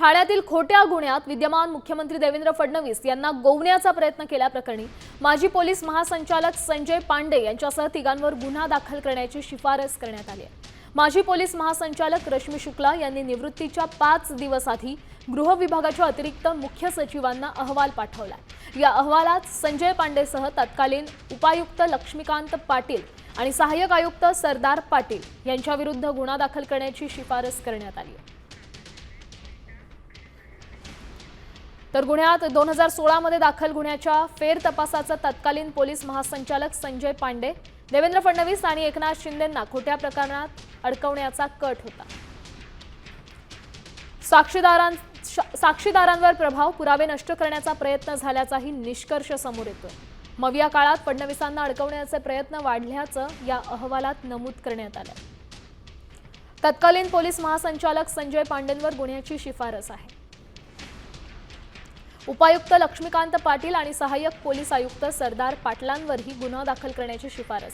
ठाण्यातील खोट्या गुन्ह्यात विद्यमान मुख्यमंत्री देवेंद्र फडणवीस यांना गोवण्याचा प्रयत्न केल्याप्रकरणी माजी पोलीस महासंचालक संजय पांडे यांच्यासह तिघांवर गुन्हा दाखल करण्याची शिफारस करण्यात आली आहे। माजी पोलीस महासंचालक रश्मी शुक्ला यांनी निवृत्तीच्या 5 दिवस आधी गृह विभागाच्या अतिरिक्त मुख्य सचिवांना अहवाल पाठवला। या अहवालात संजय पांडेसह तत्कालीन उपायुक्त लक्ष्मीकांत पाटील आणि सहाय्यक आयुक्त सरदार पाटील यांच्याविरुद्ध गुन्हा दाखल करण्याची शिफारस करण्यात आली आहे। तर गुन्ह्यात 2016 मध्ये दाखल गुन्ह्याच्या फेर तपासाचा तत्कालीन पोलीस महासंचालक संजय पांडे, देवेंद्र फडणवीस आणि एकनाथ शिंदेंना खोट्या प्रकरणात अडकवण्याचा कट होता। साक्षीदारांवर प्रभाव, पुरावे नष्ट करण्याचा प्रयत्न झाल्याचाही निष्कर्ष समोर येतोय। मग या काळात फडणवीसांना अडकवण्याचे प्रयत्न वाढल्याचं या अहवालात नमूद करण्यात आलं। तत्कालीन पोलीस महासंचालक संजय पांडेंवर गुन्ह्याची शिफारस आहे। उपायुक्त लक्ष्मीकांत पाटील आणि सहाय्यक पोलीस आयुक्त सरदार पाटलांवरही गुन्हा दाखल करण्याची शिफारस